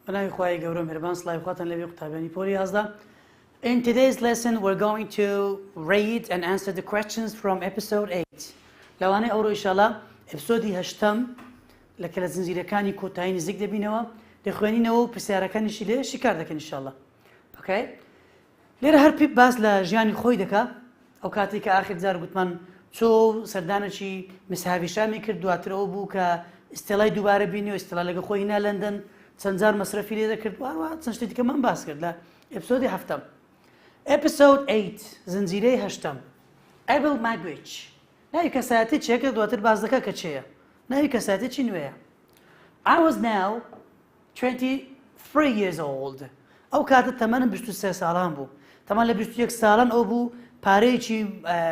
بەناوی خوای گەورە مهربان سڵای خواتان لەبێ قوتابیانی پۆلی 11. In today's lesson we're going to read and answer the questions from episode 8. لەوانەیە ئەوڕۆ ئینشاڵڵا ئەپیسۆدی 8ەم لە کە لە زنجیرەکانی کۆتایی نزیک دەبینەوە دەخوێنینەوە و پرسیارەکانیشی لێ شیکار دەکەن ئینشاڵڵا. اوكي لێرە هەر پیپ باس لە ژیانی خۆی دەکا ئەو کاتێک کە ئاخر جار گوتمان چۆ سەردانێکی مسحابی شامی کرد دواترەوە بوو کە ئستێڵای دووبارە بینی و ئستێڵا لەگە خۆی هینا لەندەن چەند جار مەسرەفی لێ دەکرد وهروەها چەند شتێکی دیکەمان باس کرد لە ئەپیسۆدی 7ەم. Episode 8 زنجیرەی 8ەم Able Language. ناوی کەسایەتی چیەکە دواتر باز دەکا کە چێیە. ناوی کەسایەتێکی نوێیە. I was now 23 years old. ئەو کاتە تەمەنم 23 ساڵان بوو. تەمان لە 21 ساڵان ئەو بوو پارەیەکی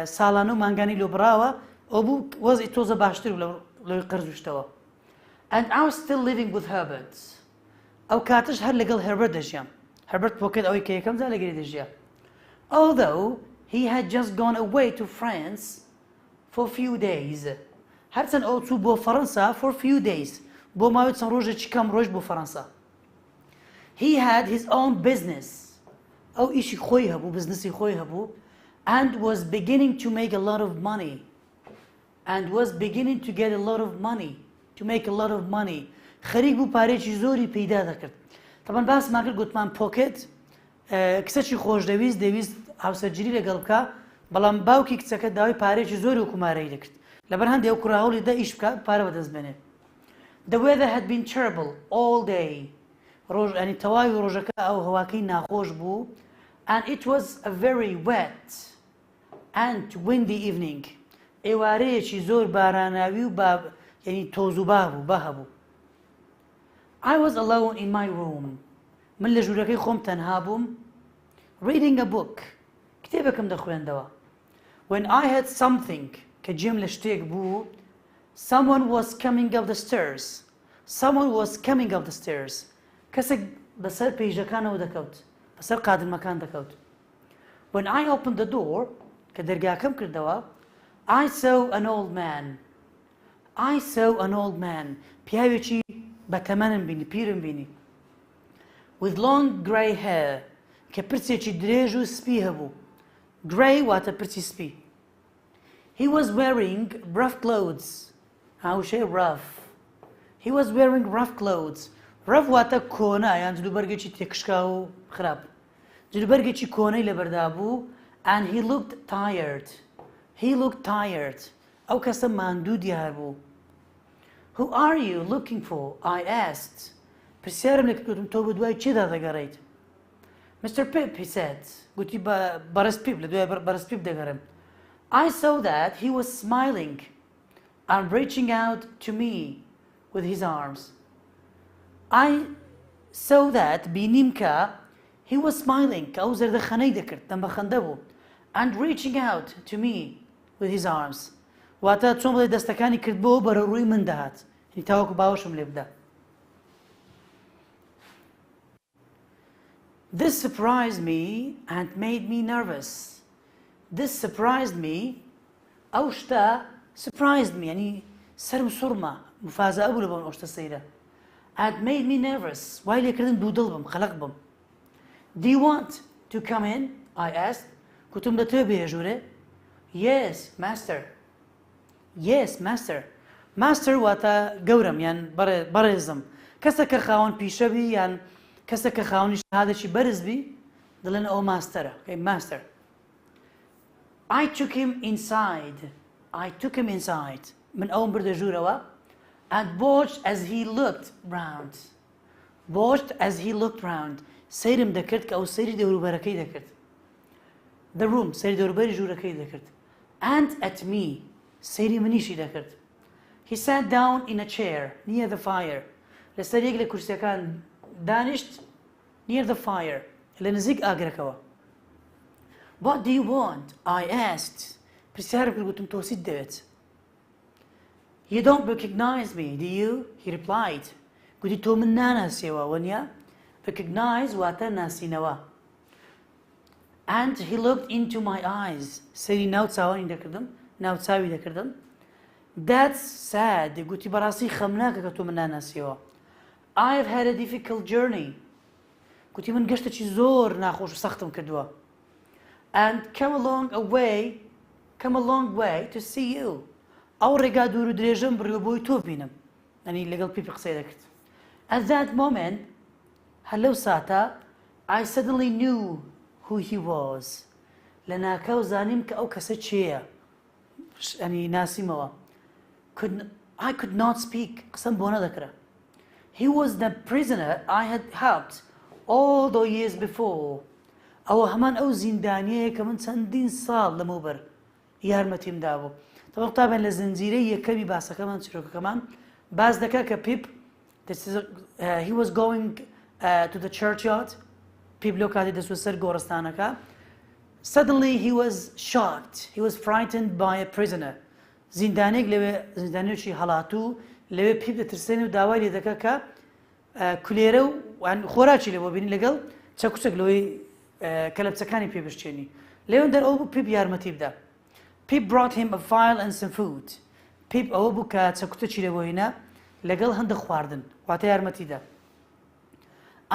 ساڵانە و مانگانی لۆ بڕاوە ئەو بوو وەزئی تۆزە باشتر بوو لەوەی قەرزوشتەوە. And I was still living with Herbert. ئەو کاتەش هەر لەگەڵ هەربەرت دەژیام. هەربەرت پۆکێت ئەوەی کە یەکەم جار لەگەڵی دەژیا. Although he had just gone away to France for a few days. هەرچەند ئەو چوو بۆ فەڕەنسا for a few days. بۆ ماوەی چەند ڕۆژێکی کەم ڕۆژ بۆ فەڕەنسا. He had his own business. ئەو ئیشی خۆی هەبوو بزنسی خۆی هەبوو and was beginning to make a lot of money. And was beginning to get a lot of money. To make a lot of money. خەریک بوو پارێکی زۆری پەیدا دەکرد. تەمان باسمان کرد گوتمان پۆکێت کچێکی خۆشدەویست دەویست هاوسەرگیری لەگەڵ بکە بەڵام باوکی کچەکە داوای پارێکی زۆری و کومارەی دەکرد لەبەر هەندێک ئەو کوڕاهەوڵی دا ئیش بکات پارە بەدەست بێنێت. The weather had been terrible all day. ڕۆژ ینی تەواوی ڕۆژەکە ئەو هەواکەی ناخۆش بوو and it was a very wet and windy evening. ئێوارەیەکی زۆر باراناوی و ینی تۆز و با بوو بە هەبوو. I was alone in my room. من لە ژوورەکەی خۆم تەنها بووم reading a book. کتێبێکم دەخوێندەوە. When I had something کە جێم لە شتێک بوو someone was coming up the stairs. Someone was coming up the stairs. کەسێک بەسەر پێیژەکانەوە دەکەوت بەسەر قادمەکان دەکەوت. When I opened the door کە دەرگاکەم کردەوە I saw an old man. I saw an old man. پیاوێکی بەتەمەنم بینی پیرم بینی. With long grey hair کە پرچێکی درێژ و سپی هەبوو. Grey واتە پرچی سپی. He was wearing rough clothes. هاوشەی rough. He was wearing rough clothes. Rough واتە کۆنا یان جلوبەرگێکی تێکشکا و خراپ. جلوبەرگێکی کۆنەی لەبەردا بوو and he looked tired. He looked tired. ئەو کەسە ماندوو دیار بوو. Who are you looking for? I asked. پرسیارم لێ کردم تۆ بە دوای چێدا دەگەڕێیت؟ Mr. Pip, he said. گوتی بەرەس پیپ لە دوای بەرەس پیپ دەگەڕێم. I saw that he was smiling and reaching out to me with his arms. I saw that بینیم کە he was smiling کە ئەو زەردەخەنەی دەکرد دەمبەخەندە بوو and reaching out to me with his arms. واتە چۆن بڵێ دەستەکانی کردبەوە بەرە ڕووی من دەهات هی تاوەکو باوەشم لێ بدە. This surprised me and made me nervous. This surprised me. ئەو شتە surprised me ینی سەرم سوڕمە مفازە بوو لە بۆم ئەو شتە سەیرە. And made me nervous. وای لێکردن دوودڵ بم خەلق بم. Do you want to come in? I asked. گوتم دەتەوێ بێ ژوورێ؟ Yes, master. Yes, master. Master واتە گەورم یان بەڕێزم. کەسە کە خاوەن پیشەبی یان کەسە کە خاوەنی شەهادەی بەرز بی دەڵێن ئەو ماستەرە. Master. I took him inside. I took him inside. من ئەوم بردە ژوورەوە and watched as he looked round. Watched as he looked round. سەیرم دەکرد کە ئەو سەیری دەوروبەرەکەی دەکرد. The room سەیری دەوروبەری ژوورەکەی دەکرد. And at me سەیری منیشی دەکرد. He sat down in a chair near the fire. لەسەر یەک لە کورسیەکان دانیشت near the fire لە نزیک ئاگرەکەوە. What do you want? I asked. پرسیارم کرد گوتم تۆ چیت دەوێت؟ You don't recognize me, do you? He replied. گوتی تۆ من ناناسیەوە وەنیا؟ Recognize واتە ناسینەوە. And he looked into my eyes. سەیری ناو چاوانی دەکردم ناو چاوی دەکردم. That's sad. گوتی بەڕاستی خەمناکە کە تۆ من ناناسیەوە. I have had a difficult journey. گوتی من گەشتێکی زۆر ناخۆش و سەختم کردووە. And come a long way to see you. ئەو ڕێگا دوور و درێژم بڕیوە بۆی تۆ بینم. ئەنی لەگەڵ پیپی قسەی دەکرد. At that moment, هەر لەو ساتە I suddenly knew who he was. لە ناکاو زانیم کە ئەو کەسە چێیە. ئەنی ناسیمەوە. I could not speak. قسەم بۆ نەدەکرا. He was the prisoner I had helped all the years before. ئەوە هەمان ئەو زیندانیەیە کە من چەندین ساڵ لەمەوبەر یارمەتیم دابوو. طبعا قوتابیان لە زنجیرەی یەکەمی باسەکەمان چیرۆکەکەمان باز دەکا کە پیپ he was going to the churchyard. پیپ لەو کاتی دەچوە سەر گۆڕستانەکە. Suddenly he was shocked. He was frightened by a prisoner. زیندانێک لەوێ زیندانێکی هەڵاتوو لەوێ پیپ دەترسێنێ و داوای لێ دەکا کە کولێرە و خۆراکی لێ بۆ بینی لەگەڵ چەکوچەک لەوەی کەلەپچەکانی پێ بشتێنی. لێوێن دەرەوە بوو پیپ یارمەتی بدە. Pip brought him a file and some food. Pip ئەوە بوو کە چەکوتەکی لێ بۆ هێنا لەگەڵ هەندێک خواردن واتە یارمەتیدا.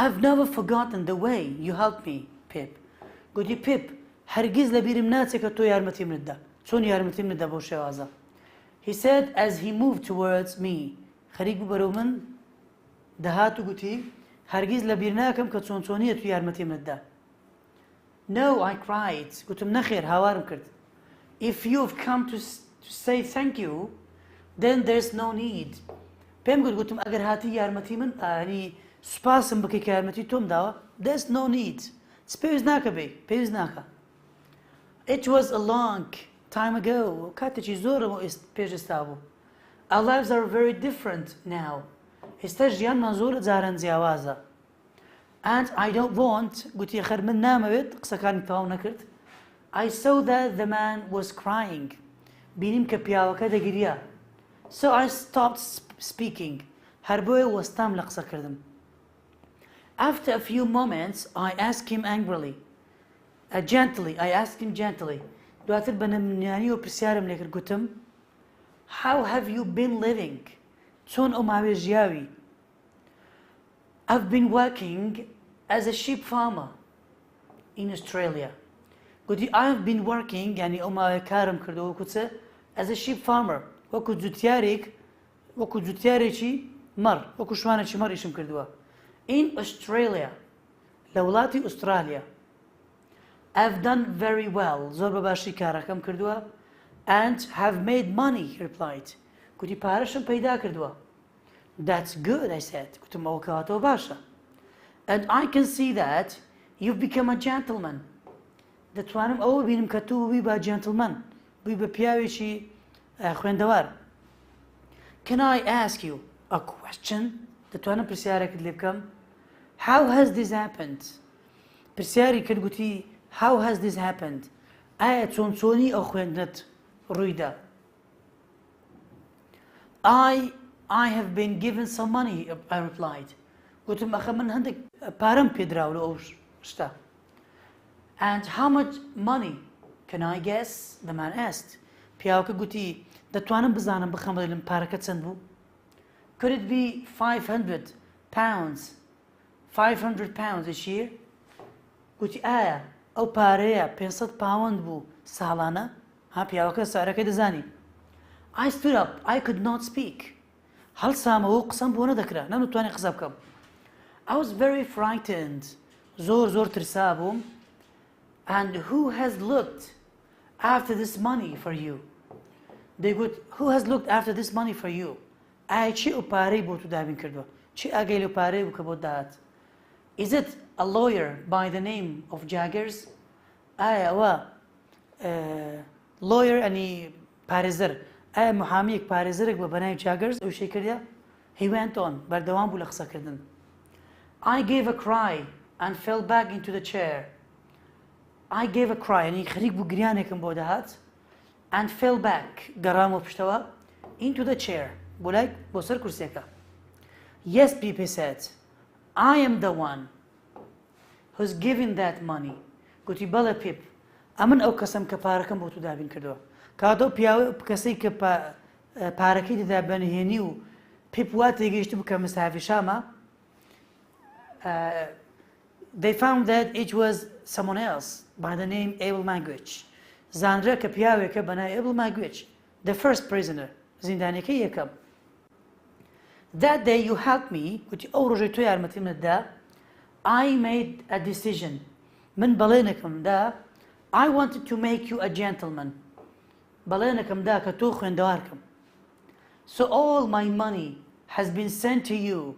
I've never forgotten the way you helped me, Pip. گوتی پیپ هەرگیز لە بیرم ناچێت کە تۆ یارمەتیم بدە. چۆن یارمەتیم بدە بۆ شێوازە. He said as he moved towards me. خەریک بوو بەرەو من دەهات و گوتی هەرگیز لە بیر ناکەم کە چۆن چۆنیە تو یارمەتیم بدە. No, I cried. گوتم نەخێر هاوارم کرد. If you've come to say thank you, then there's no need. پێم گوتم ئەگەر هاتی یارمەتی من ئەنی سوپاسم بکەی کە یارمەتی تۆم داوە there's no need. پێویست ناکە بێ پێویست ناکە. It was a long time ago. کاتێکی زۆرم پێش ئێستا بوو. Our lives are very different now. ئێستا ژیانمان زۆر جاران جیاوازە. And I don't want گوتی خەر من نامەوێت قسەکانی تەواو نەکرد. I saw that the man was crying. بینیم کە پیاوەکە دەگریا. So I stopped speaking. هەر بۆیە وەستام لە قسەکردن. After a few moments, I asked him angrily. I asked him gently. دواتر بە نەمنیانی و پرسیارم لێ کرد گوتم How have you been living? چۆن ئەو ماوەیە ژیاوی؟ I've been working as a sheep farmer in Australia. گوتی I have been working یعنی ئەو ماوەیە کارم کردەوە وەکو as a sheep farmer وەکو جوتیارێکی مەڕ وەکو شوانێکی مەڕ ئیشم کردووە. In Australia لە وڵاتی ئوسترالیا. I've done very well. زۆر بە باشی کارەکەم کردووە. And have made money, he replied. گوتی پارەشم پەیدا کردووە. That's good, I said. گوتم ئەوە کەواتەوە باشە. And I can see that you've become a gentleman. دەتوانم ئەوە بینم کە تۆ بووی بە gentleman. بووی بە پیاوێکی خوێندەوار. Can I ask you a question? دەتوانم پرسیارێکت لێ بکەم. How has this happened? پرسیاری کرد گوتی How has this happened? ئایا چۆن چۆنی ئەو خوێندنت ڕوویدا؟ I have been given some money, I replied. گوتم ئەخە من هەندێک پارەم پێدراوە لە ئەو شتە. And how much money can I guess? The man asked. پیاوەکە گوتی دەتوانم بزانم بخەم بڵێم پارەکە چەند بوو؟ Could it be 500 pounds? 500 pounds each year? گوتی ئایا ئەو پارەیە 500 پاوەند بوو ساڵانە؟ ها پیاوەکە سارەکەی دەزانی. I stood up. I could not speak. هەڵسامەوە و قسەم بۆ نەدەکرا نەمتوانی قسە بکەم. I was very frightened. زۆر ترسا بووم. And who has looked after this money for you? دەیگوت who has looked after this money for you? ئایا چی ئەو پارەی بۆ تو دابین کردووە؟ چی ئاگەی لەو پارەی بوو کە بۆ داهات؟ Is it a lawyer by the name of Zhyar? ئایا ئەوە lawyer ئەنی پارێزەر ئایا محامەیەک پارێزەرێک بە بەناوی Zhyar ئەو شەی کردیا؟ He went on. بەردەوام بوو لە قسەکردن. I gave a cry and fell back into the chair. I gave a cry ئەنی خەریک بوو گریانێکم بۆ دەهات and fell back گەڕامەوە پشتەوە into the chair بۆ سەر کورسیەکە. Yes, Pip said. I am the one who's given that money. گوتی بەڵێ پیپ ئەمن ئەو کەسم کە پارەکەم بۆ تو دابین کردووە. کاتۆ پیاوە کەسەی کە پارەکەی دەدا بەنهێنی و پیپ وا تێگەیشت بوو کە مستعفی شامە they found that it was someone else by the name Able Language. زانرا کە پیاوێکە بەناوی Able Language, the first prisoner, زیندانیەکەی یەکەم. That day you helped me, وتی ئەو ڕۆژەی تۆ یارمەتیم نەدا, I made a decision. من بەڵێنێکم دا, I wanted to make you a gentleman. بەڵێنێکم دا کە تۆ خوێندەوارکەم. So all my money has been sent to you.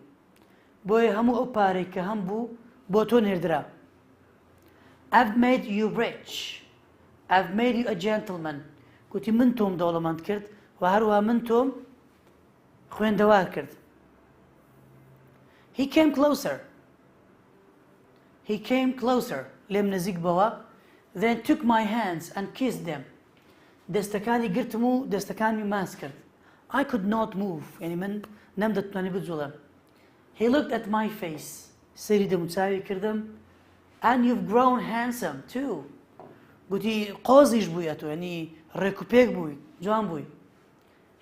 بۆیە هەموو ئەو پارەی کە هەم بوو بۆ تۆ نێردرا. I've made you rich. I've made you a gentleman. گوتی من تۆم دەوڵەمەند کرد و هەروە من تۆم خوێندەوار کرد. He came closer. He came closer. لێم نزیک بەوە. Then took my hands and kissed them. دەستەکانی گرتم و دەستەکانی ماس کرد. I could not move. يعني من نەم دەتوانی بجوڵم. He looked at my face. سەیری دەموچاوی کردم. And you've grown handsome too. گوتی قۆزیش بوویە تۆ ینی ڕێکوپێک بووی جوان بووی.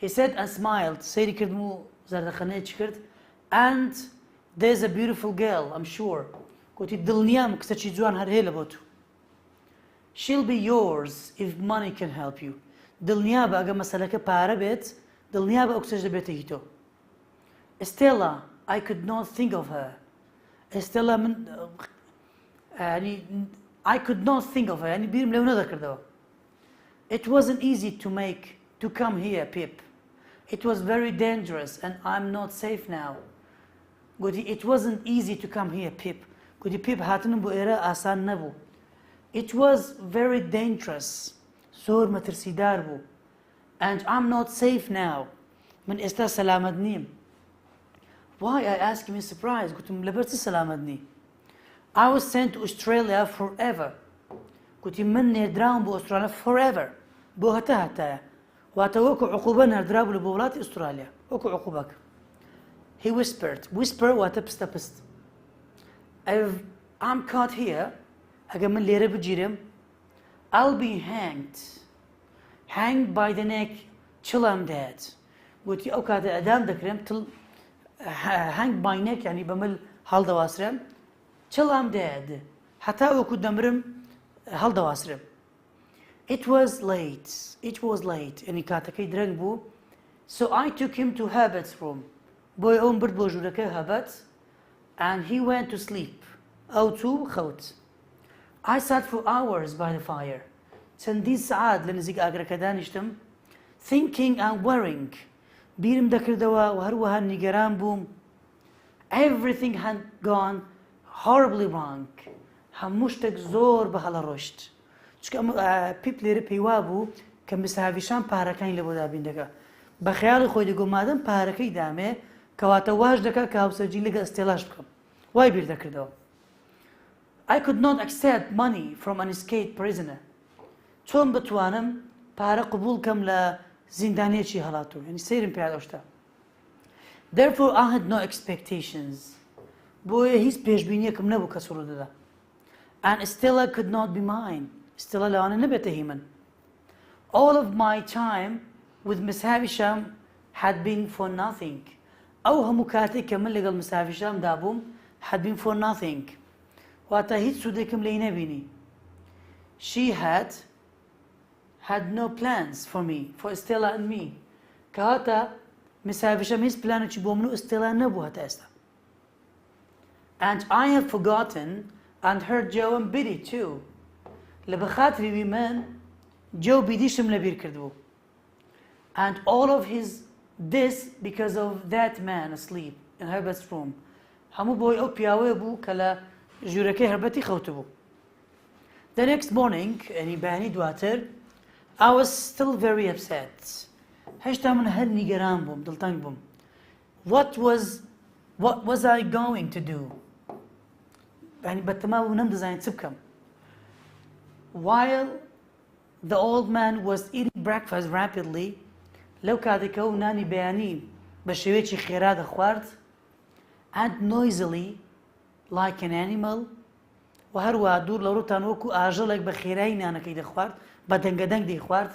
He said and smiled. سەیری کردم و زەردەخەنەیەکی کرد. And there's a beautiful girl, I'm sure. گوتی دڵنیام کچەکی جوان هەر هەیە لە بۆ تۆ. She'll be yours if money can help you. دڵنیا بە ئەگە مەسەلەکە پارە بێت دڵنیا بە ئەو کچەش دەبێتە هی تۆ. Stella, I could not think of her. Stella من يعني I could not think of her. يعني بیرم لەو نەدەکردەوە. It wasn't easy to come here, Pip. It was very dangerous and I'm not safe now. گوتی it wasn't easy to come here, Pip. گوتی Pip هاتنم بۆ ئێرە ئاسان نەبوو. It was very dangerous. زۆر مەترسیدار بوو. And I'm not safe now. من ئێستا سەلامەت نیم. Why? I asked him in surprise. گوتم لەبەر چ سەلامەت نی؟ I was sent to Australia forever. گوتی من نێردراوم بۆ ئوسترالیا forever. بۆ هەتا هەتایە. واتە وەکو عقوبە نێردرا بوو لە بۆ وڵاتی ئوسترالیا. وەکو عقوبەکە. He whispered. Whisper واتە پستە پست. If I'm caught here, ئەگە من لێرە بگیرم, I'll be hanged. Hanged by the neck till I'm dead. گوتی ئەو کاتە ئەدام دەکرێم hanged by neck يعني بەمل هەڵدەواسرێم till I'm dead. هەتا وەکو دەمرم هەڵدەواسرێم. It was late. يعني کاتەکەی درەنگ بوو. So I took him to Herbert's room. بۆی ئەوم برد بۆ ژوورەکەی Herbert. And he went to sleep. ئەو چوو خەوت. I sat for hours by the fire. چەندی سعات لە نزیک ئاگرەکە دانیشتم. Thinking and worrying. بیرم دەکردەوە و هەروەها نیگەران بووم. Everything had gone horribly wrong. هەموو شتێک زۆر بە هەڵە ڕۆیشت. چونکە پیپ لێرە پێی وا بوو کە مساویشان پارەکانی لە بۆ دابین دەکا. بە خەیاڵی خۆی دەگۆ مادەم پارەکەی دامێ کەواتە واش دەکا کە هاوسەرگیری لەگەڵ ئەستێلاش بکەم. وای بیر دەکردەوە. I could not accept money from an escaped prisoner. چۆن بتوانم پارە قبول کەم لە زیندانیەکی هەڵاتوو. یعنی سەیرم پێیان ئەو شتە. Therefore I had no expectations. بۆیە هیچ پێشبینیەکم نەبوو کەس ڕوو دەدا. And Stella could not be mine. Stella لەوانە نەبێتە هی من. All of my time with Miss Havisham had been for nothing. ئەو هەموو کاتێک کە من لەگەڵ Miss Havisham دابووم had been for nothing. واتە هیچ سوودێکم لێی نەبینی. She had no plans for me, for Stella and me. کەواتە Miss Havisham هیچ پلانێکی بۆ من و Stella نەبوو هەتا ئێستا. And I have forgotten and heard Joe and Biddy too. لە بەخاتری وی من Joe بیدیشم لەبیر کردبوو. And all of this because of that man asleep in Herbert's room. هەموو بۆی ئەو پیاوەیە بوو کە لە ژوورەکەی هەربەتی خەوتبوو. The next morning, يعني بەیانی دواتر, I was still very upset. هێشتا من هەر نیگەران بووم, دڵتەنگ بووم. What was I going to do? يعني بەتەمام بوو نەمدەزانێت چ بکەم. While the old man was eating breakfast rapidly, لەو کاتێکە ئەو نانی بەیانی بە شێوەیەکی خێرا دەخوارد, and noisily like an animal, و هەروە دوور لە ڕووتان وەکو ئاژەڵێک بە خێرایی نانەکەی دەخوارد, بە دەنگەدەنگ دەیخوارد.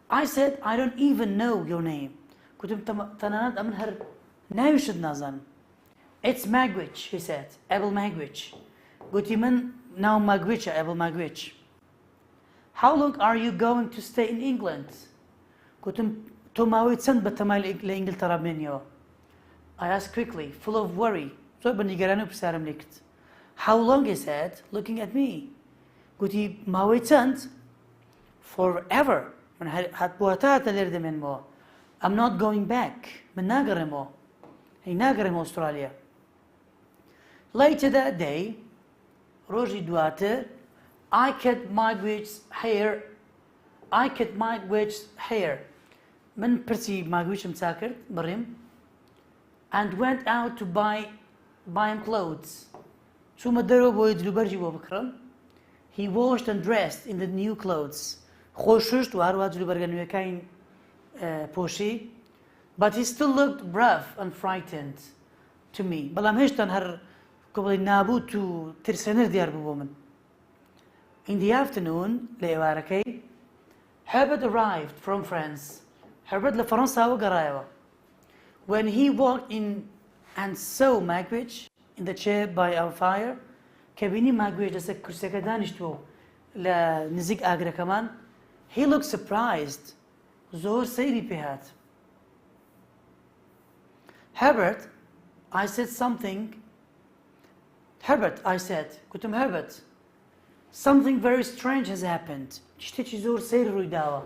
I said, I don't even know your name. گوتم تەنانەت ئەمن هەر ناویشت نازانم. It's Magwitch, he said. Apple Magwitch. قلت من now Magwitch, Apple Magwitch. How long are you going to stay in England? قلت تو ماوي چەند بەتەمای لە ئینگلتەرا بمێنیەوە. I asked quickly, full of worry. زۆر بەنیگەرانی و پرسیارم لێ کرد. How long, he said, looking at me. قوتی ماوەی چەند؟ Forever. من بۆ هەتاتە لێرە دەمێنمەوە. I'm not going back. من ناگەڕێمەوە. هی ناگەڕێمەوە ئوسترالیا. Later that day, ڕۆژی دواتر, I cut Magwitch's hair. من پرسی ماگویچم چا کرد بڕیم and went out to buy him clothes. چوومە دەرەوە بۆی جلوبەرجی بۆ بکڕم. He washed and dressed in the new clothes. خۆششت و هەروە جلوبەرگە نوێیەکانی پۆشی. But he still looked rough and frightened to me. بەڵام هێشتا هەر کۆبڵی نابوت و ترسێنەر دیار بوو بۆ من. In the afternoon, لە ئێوارەکەی, Herbert arrived from France. Herbert لە فەڕەنساوە گەڕایەوە. When he walked in and saw Magwitch in the chair by our fire, کە بینی Magwitch لەسەر کورسەکە دانیشتووە لە نزیک ئاگرەکەمان, he looked surprised. زۆر سەیری پێهات. Herbert, I said something. Herbert, I said, گوتم Herbert, something very strange has happened. شتێکی زۆر سەیر ڕووی داوە.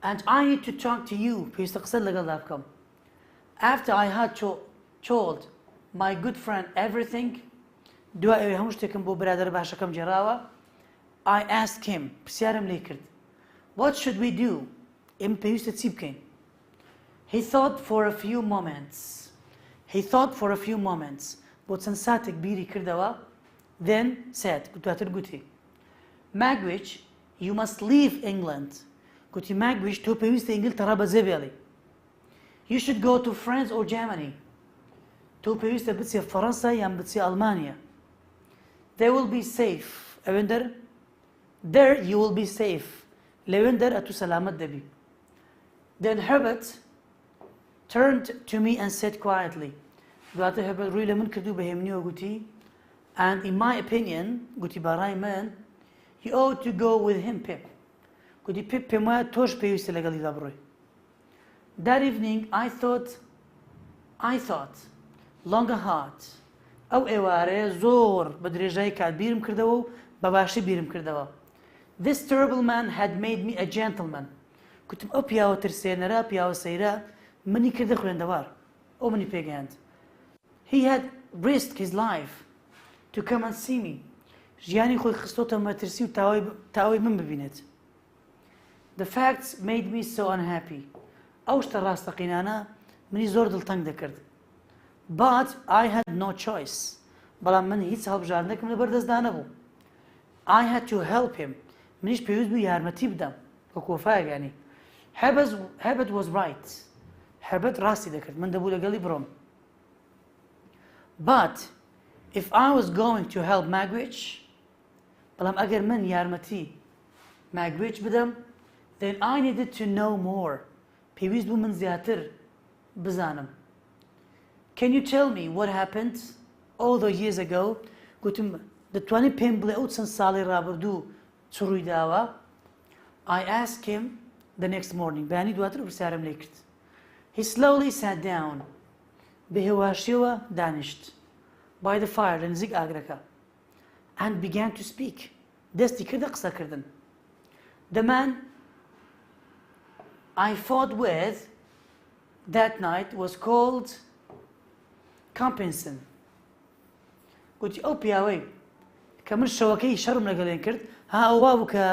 And I need to talk to you. پێویستە قسەت لەگەڵدا بکەم. After I had told my good friend everything, دوای ئەوەی هەموو شتێکم بۆ برادەر باشەکەم جێراوە, I asked him, پرسیارم لێ کرد, what should we do? ئێمە پێویستە چی بکەین? He thought for a few moments. بۆ چەند ساتێک بیری کردەوە. Then said, دواتر گوتی, Magwitch, you must leave England. گوتی Magwitch, تۆ پێویستە ئینگلتەرا بەجێ بێڵی. You should go to France or Germany. تۆ پێویستە بچێ فەڕەنسا یان بچێ ئەڵمانیا. They will be safe. ئەوێندەر there you will be safe. لەوێندەر ئەتوو سەلامەت دەبی. Then Herbert turned to me and said quietly. دواتر Herbert ڕووی لە من کردو بەهێمنیەوە گوتی, and in my opinion, گوتی باڕای من, you ought to go with him, Pip. گوتی Pip پێم وایە تۆش پێویستە لەگەڵیدا بڕۆی. That evening I thought long and hard. ئەو ئێوارەیە زۆر بە درێژایی کات بیرم کردەوە و بە باشی بیرم کردەوە. This terrible man had made me a gentleman. گوتم ئەو پیاوە ترسێنەرە, پیاوە سەیرە, منی کردە خوێندەوار. ئەو منی پێگەیاند. He had risked his life to come and see me. ژیانی خۆی خستۆتە مەترسی و تاوای من ببینێت. The facts made me so unhappy. ئەو شتە ڕاستەقینانە منی زۆر دڵتەنگ دەکرد. But I had no choice. بەڵام من هیچ هەڵبژاردنێکم لە بەردەستدا نەبوو. I had to help him. منیش پێویست بوو یارمەتی بدەم. وەکو وەفایەکانی. Herbert was right. Herbert ڕاستی دەکرد. من دەبوو لەگەڵی بڕۆم. But if I was going to help Magwitch, بەڵام ئەگەر من یارمەتی Magwitch بدەم, then I needed to know more. پێویست بوو من زیاتر بزانم. Can you tell me what happened all those years ago? گوتم دەتوانی پێم بڵێ ئەو چەند ساڵی ڕابردوو چ ڕووی داوە? I asked him the next morning. بەیانی دواتر پرسیارم لێ کرد. He slowly sat down. بەهێواشیەوە دانیشت. By the fire, لە نزیک ئاگرەکە. And began to speak. دەستی کردە قسەکردن. The man I fought with that night was called Compinson. گوتی ئەو پیاوەی کە من شەوەکەی شەڕم لەگەڵێن کرد, ها ئەووا بوو کە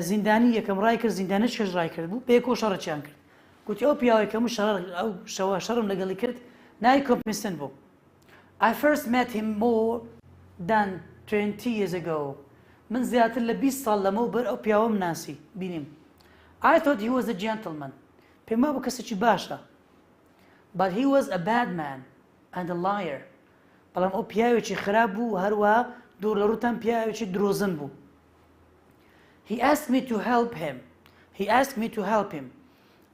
زیندانی یەکەم ڕای کرد, زیندانەش ڕای کرد بوو, پێکۆ شەڕەچیان کرد. گوتی ئەو پیاوەی کە من ئەو شەوە شەڕم لەگەڵی کرد ناوی Compinson بوو. I first met him more than 20 years ago. من زیاتر لە 20 ساڵ لەمەوبەر ئەو پیاوەم ناسی بینیم. I thought he was a gentleman. پێم وابوو کەسێکی باشە. But he was a bad man and a liar. بەڵام ئەو پیاوێکی خراپ بوو و هەروە دوور لە ڕووتان پیاوێکی درۆزن بوو. He asked me to help him.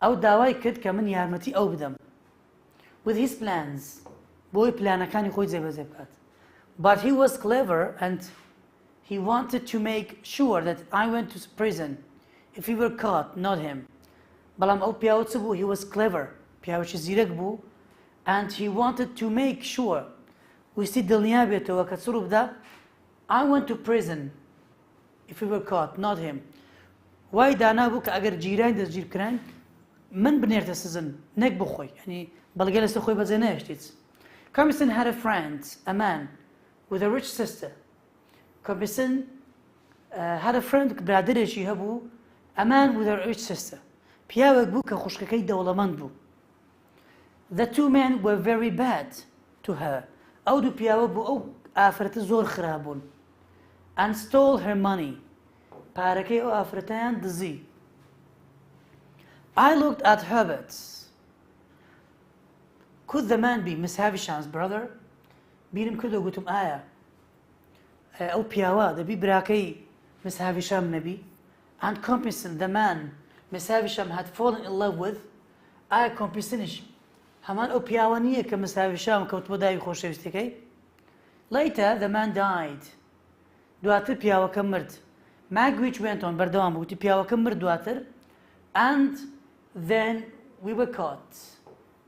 ئەو داوای کرد کە من یارمەتی ئەو بدەم. With his plans. بۆی پلانەکانی خۆی جێبەجێ بکات. But he was clever and he wanted to make sure that I went to prison if he were caught, not him. بەڵام ئەو پیاوە چ بوو؟ He was clever. پیاوەکی زیرەک بوو and he wanted to make sure ویستی دڵنیا بێتەوە کە چڕوو بدا I went to prison if he were caught, not him. وای دانا بوو کە ئەگەر جیران دەستگیر بکران من بنێرتە سزن نەک بخۆی ینی بەڵگە لەسەر خۆی بەجێ نەهێشتیت. Compeyson had a friend, a man with a rich sister. Compeyson had a friend برادرێکی هەبوو a man with a rich sister. پیاوێک بوو کە خوشکەکەی دەوڵەمەند بوو. The two men were very bad to her. ئەو دوو پیاوە بوو ئەو ئافرەتە زۆر خراپبوون. And stole her money. پارەکەی ئەو ئافرەتەیان دزی. I looked at Herbert. Could the man be Miss Havisham's brother? بیرم کردو گوتم ئایا ئەو پیاوە دەبی براکەی Miss Havisham نەبی. And Compeyson, the man Miss Havisham had fallen in love with, ئایا Compeysoніش هەمان ئەو پیاوە نییە کە Miss Havisham کەوتبۆ داوی خۆشەویستەکەی. Later the man died. دواتر پیاوەکە مرد. Magwitch went on بەردەوام بووتی پیاوەکە مرد دواتر and then we were caught.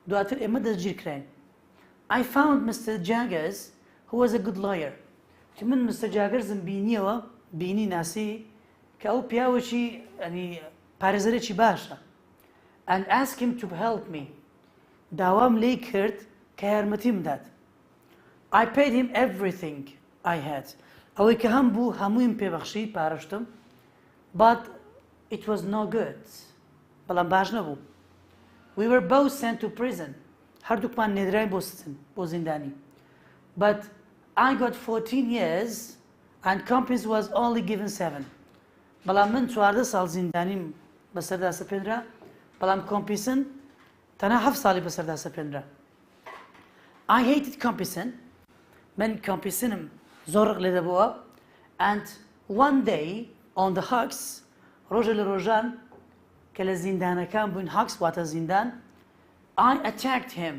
دواتر ئێمە دەستگیر کراین. I found Mr. Jaggers who was a good lawyer. من Mr. Jaggersم بینیەوە بینی ناسی کە ئەو پیاوەکی ینی پارێزەرێکی باشە and asked him to help me. داوام لێی کرد کە یارمەتیم بدات. I paid him everything I had. ئەوەی کە هەم بوو هەموویم پێبەخشی پارەشتم but it was no good. بەڵام باش نەبوو. We were both sent to prison. هەردووکمان نێدراین بۆ زیندانی. But I got 14 years and Compeyson was only given 7. بەڵام من 14 ساڵ زیندانیم بەسەردا سەپێنرا بەڵام Compeyson تەنها 7 ساڵی بەسەردا سەپێنرا. I hated Compeyson. من Compeysonim زۆرق لێ دەبووە and one day on the hugs ڕۆژە لە ڕۆژان کە لە زیندانەکان بووین hugs واتە زیندان I attacked him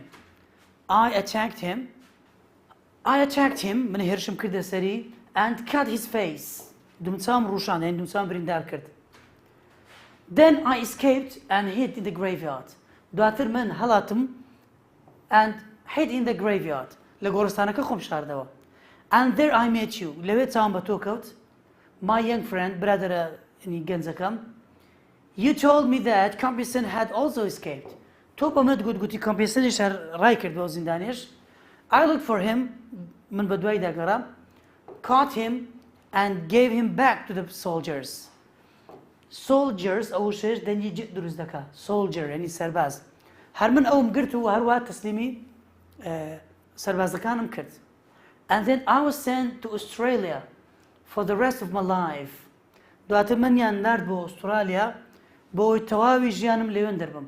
من هێرشم کردە سەری and cut his face دومچام ڕوشان یعنی دومچام بریندار کرد. Then I escaped and hid in the graveyard. دواتر من هەڵاتم and hid in the graveyard لە گۆڕستانەکە خۆم شاردەوە. And there I met you. لەوێ چاوم بە تۆ کەوت. My young friend برادرە ینی گەنجەکەم. You told me that Compeyson had also escaped. تۆ بە منت گوتی Compeysoніش ڕای کرد بۆ زیندانیش. I looked for him. من بە دوای داگەڕام. Caught him and gave him back to the soldiers. Soldiers ئەو شێش دەنگی جد دروست دەکا. Soldier ینی سەرباز. هەر من ئەوم گرت و هەروە تەسلیمی سەربازەکانم کرد. And then I was sent to Australia for the rest of my life. دواتر منیان نارد بۆ ئوسترالیا بۆی تەواوی ژیانم لێوێن دەربم.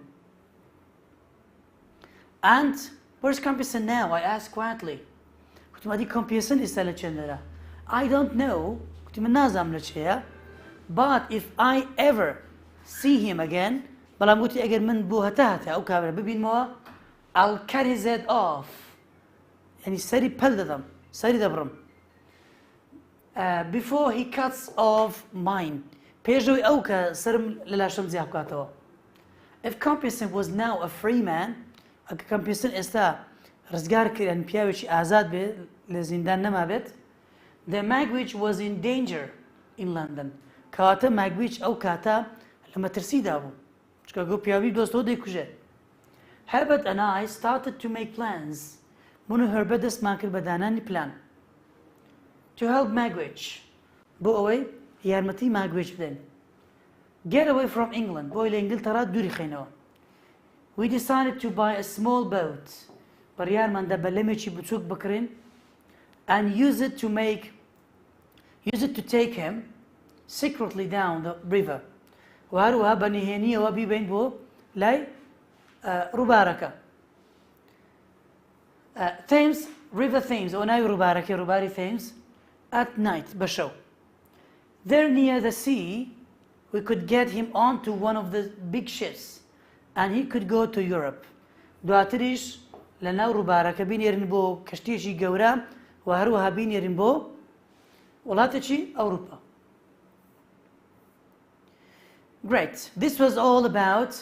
And where's Compeyson now? I asked quietly. گوتم ئەدی Compeyson ئێستا لە چێندەرە. I don't know. گوتی من نازانم لە چێیە. But if I ever see him again بەڵام گوتی ئەگەر من بۆ هەتا ئەو کابرا ببینمەوە I'll cut his head off. ینی سەری پەل دەدەم. سەری دەبڕم. Before he cuts off mine. پێشەوەی ئەو کە سرم لە لاشەم جیا بکاتەوە. If Compeyson was now a free man, ئەگە Compeyson ئێستا ڕزگار کردن پیاوێکی ئازاد بێ لە زیندان نەما بێت, the Magwitch was in danger in London. کەواتە Magwitch ئەو کاتە لە مەترسیدا بوو. چکە گۆ پیاوی دۆستەوە دەیکوژێت. Herbert and I started to make plans. من و Herbert دەستمان کرد بە دانانی پلان. To help Magwitch. بۆ ئەوەی یارمەتی Magwitch بدەین. Get away from England. بۆی لە ئینگلتەرا دووری خێنەوە. We decided to buy a small boat. بەڕیارماندا بە لەمێکی بچووک بکڕین and use it to take him secretly down the river. و هەروەها بە نهێنیەوە بیبین بۆ لای ڕووبارەکە. Thames, River Thames, ئەو ناوی ڕووبارەکەی ڕووباری Thames at night بەشەو. There near the sea we could get him onto one of the big ships and he could go to Europe. دواتریش لە ناو ڕووبارەکە بینێرن بۆ کەشتێکی گەورە و هەروەها بینێرن بۆ وڵاتێکی ئەوروپا. Great. This was all about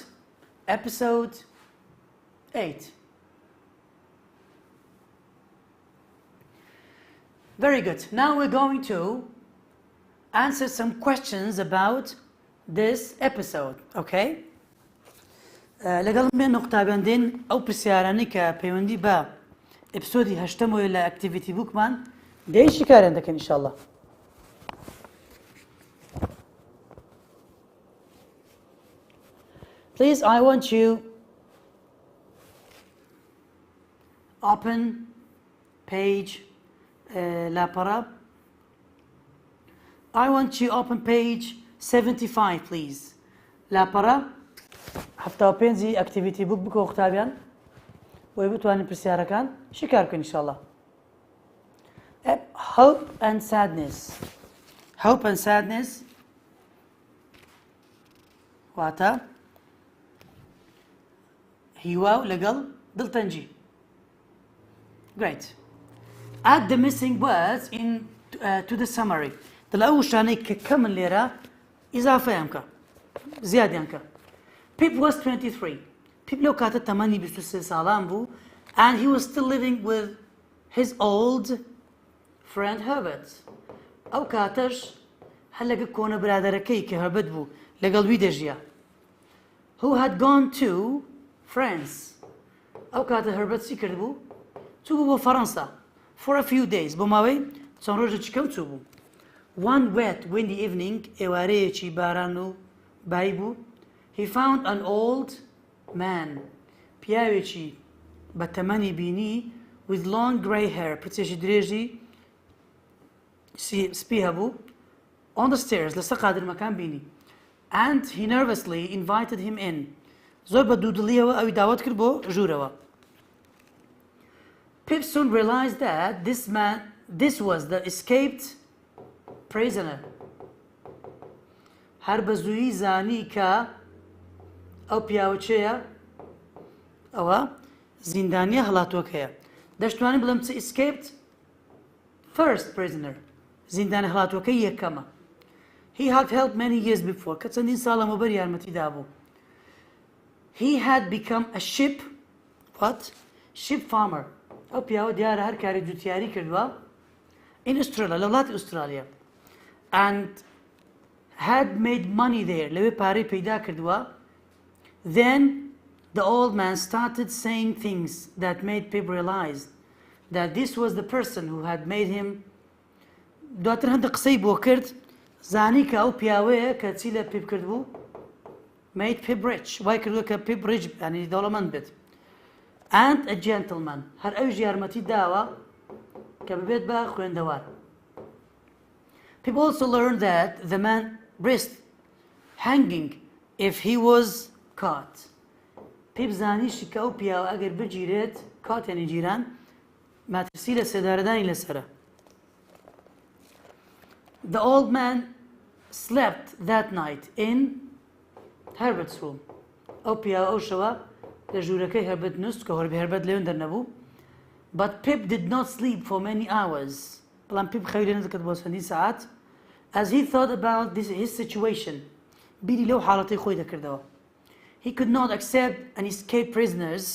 episode 8. Very good. Now we're going to answer some questions about this episode. Okay? لەگەڵ من نقطابەندین ئەو پرسیارانەی کە پەیوەندی بە ئەپیسۆدی هەشتەمەوەی لە ئەکتیڤیتی بووکمان دەیشی کاریان دەکەن ئینشاءالله. Please, I want you open page لاپەڕە. I want you open page 75, please. لاپەڕە 75 ئەکتیڤیتی بووک بکەوە قوتابیان بۆی بتوانین پرسیارەکان شکار بکەین ئینشاءالله. Hope and sadness. Hope and sadness واتە هیوا و لەگەڵ دڵتەنجی. Great. Add the missing words to the summary. دڵ ئەو شانەی کە کەمن لێرە ئیزافەیان کە زیادیان کە. Pip was 23. Pip لەو کاتە تەمەنی 23 ساڵان بوو and he was still living with his old friend Herbert. ئەو کاتەش هەر لەگە کۆنە برادەرەکەی کە هەربەت بوو لەگەڵ وی دەژیا. Who had gone to France. ئەو کاتە هەربەت چی کرد بوو؟ چوو بوو بۆ فەڕەنسا for a few days بۆ ماوەی چەند ڕۆژێکی کەم چوو بوو. One wet windy evening ئێوارەیەکی باران و بای بوو. He found an old man پیاوێکی بە تەمەنی بینی with long grey hair پرچێکی درێژی سپی هەبوو on the stairs لەسەر قادرمەکان بینی and he nervously invited him in زۆر بە دوودڵیەوە ئەوی داوەت کرد بۆ ژوورەوە. Pip soon realized that this was the escaped prisoner. هەر بە زوویی زانی کە ئەو پیاوەچەیە ئەوە زیندانیە هەڵاتوەکەیە. دەشتوانین بڵێم چ escaped first prisoner زیندانە هەڵاتوەکەی یەکەمە. He had helped many years before کە چەندین ساڵ لەمەوبەر یارمەتیدا بوو. He had become a ship farmer. ئەو پیاوە دیارە هەر کاری جوتیاری کردووە in Australia لە وڵاتی ئوسترالیا and had made money there لەوێ پارەی پەیدا کردووە. Then the old man started saying things that made Pip realize that this was the person who had made him. دواتر هەندێک قسەی بۆ کرد زانی کە ئەو پیاوەیە کە چی لە پیپ کرد بوو made Pip rich وای کردووە کە Pip rich ینی دەوڵەمەند بێت and a gentleman هەر ئەویش یارمەتی داوە کە ببێت بە خوێندەوار. Pip also learned that the man risked hanging if he was caught. Pip زانیشی کە ئەو پیاوە ئەگەر بگیرێت کاتێنی گیران ماترسی لە سێدارەدانی لەسرە. The old man slept that night in Herbert's room. ئەو پیاوە ئەو شەوە لە ژوورەکەی هەربەت نووست کە هەربەت لەوێن دەرنەبوو. But Pip did not sleep for many hours. بەڵام Pip خەوی لێ نەدەکرد بۆ چەندین سەعات as he thought about his situation. بیری لەو حاڵەتەی خۆی دەکردەوە. He could not accept an escaped prisoner's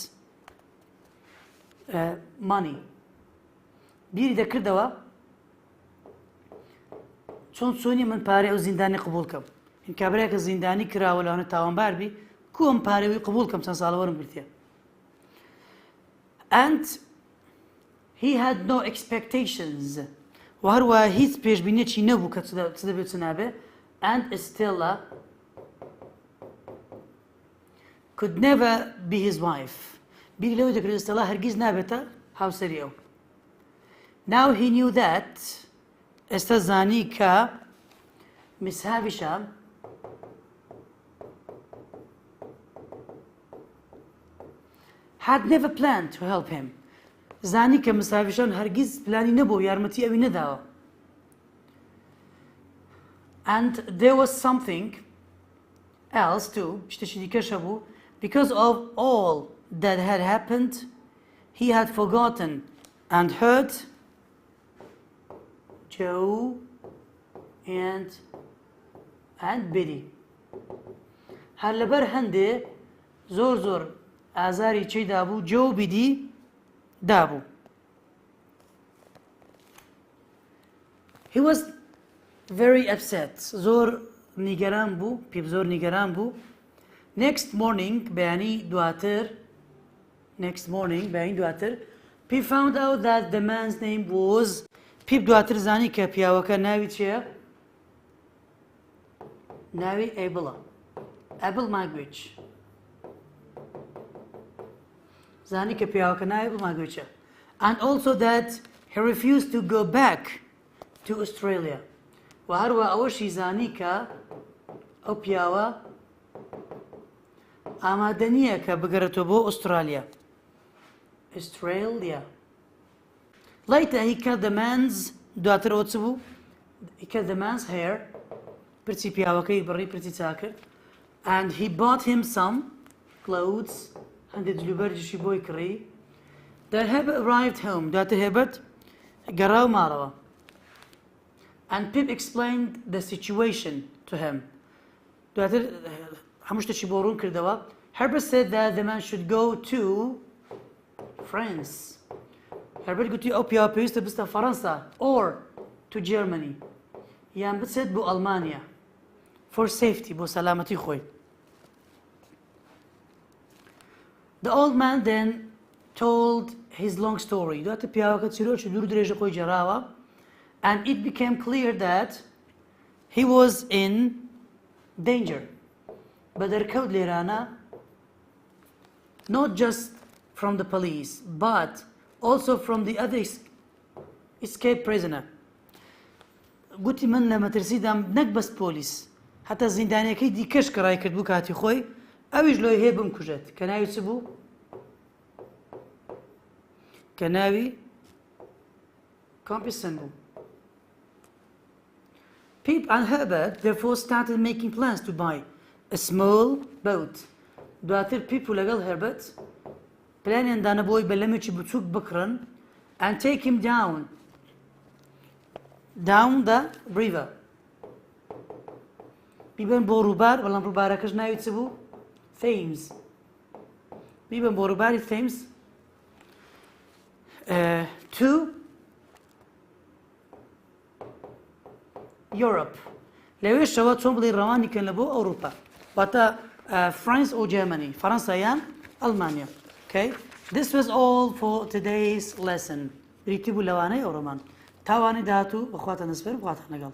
money. بیری دەکردەوە چۆنی من پارەی ئەو زیندانی قبول کەم. این کابرای کە زیندانی کراوە لەوانە تاوانبار بی کو ئەم پارەوەی قبول کەم چەند ساڵە وەرم گرتیە. And he had no expectations. و هەروەها هیچ پێشبینیەکی نەبوو کە چ دەبێت چ نابێ. And Stella could never be his wife. بیری لەوەی دەکرێت ئستێلا هەرگیز نابێتە هاوسەری ئەو. Now he knew that ئێستا زانی کە Miss Havisham had never planned to help him. زانی کە Miss Havisham هەرگیز پلانی نەبوو یارمەتی ئەوی نەداوە. And there was something else too شتێکی دیکەش هەبوو because of all that had happened he had forgotten and hurt Joe and Biddy. هەر لەبەر هەندێ زۆر ئازاری چی دابوو جۆ و بیدی دابوو. He was very upset. زۆر نیگەران بوو، پیپ زۆر نیگەران بوو. Next morning بەیانی دواتر Pip found out that the man's name was Pip دواتر زانی کە پیاوەکە ناوی چییە؟ ناوی ئێبڵە. Able language. زانی کە پیاوەکە ناوی ئێبڵ language. And also that he refused to go back to Australia. و هەروە ئەوەشی زانی کە ئەو پیاوە ئامادە نییە کە بگەڕێتەوە بۆ ئوسترالیا. Later he cut the man's دواتر ئەوە چ بوو؟ He cut the man's hair. پرچی پیاوەکەی بڕی پرچی چاکرد. And he bought him some clothes. هەندێک جلوبەرجیشی بۆی کڕی. Then Herbert arrived home. دواتر Herbert گەڕا و ماڵەوە. And Pip explained the situation to him. دواتر هەموو شتێکی بۆ ڕوون کردەوە. Herbert said that the man should go to France. Herbert گوتی ئەو پیاوە پێویستە بستە فەڕەنسا or to Germany. یان بچێت بۆ ئەڵمانیا. For safety بۆ سەلامەتی خۆی. The old man then told his long story. دواتر پیاوەکە چیرۆکی دوور درێژە خۆی جێراوە. And it became clear that he was in danger. بەدەرکەوت لێرانە not just from the police but also from the other escaped prisoner. گوتی من لە مەترسیدام نەک بەس پۆلیس هەتا زیندانیەکەی دیکەش کە ڕای کرد بوو کاتی خۆی ئەویش لۆی هەیە بمکوژێت کە ناوی چ بوو؟ کە ناوی کۆمپیسن بوو. Pip and Herbert therefore started making plans to buy a small boat. دواتر پیپ و لەگەڵ هەربەت پلانیان دانا بۆی بە لەمێکی بچووک بکڕن and take him down the river. بیبن بۆ ڕووبار بەڵام ڕووبارەکەش ناوی چ بوو؟ Thames. بیبن بۆ ڕووباری Thames to Europe. لەوێشەوە چۆن بڵێ ڕەوانیکەن لە بۆ ئەوروپا. واتە France or Germany. فەڕەنسا یان ئەڵمانیا. Okay? This was all for today's lesson. بریتی بوو لەوانەی ئەوڕۆمان. تاوانی داهاتوو بەخواتە نسپێر بخواتە لەگەڵ.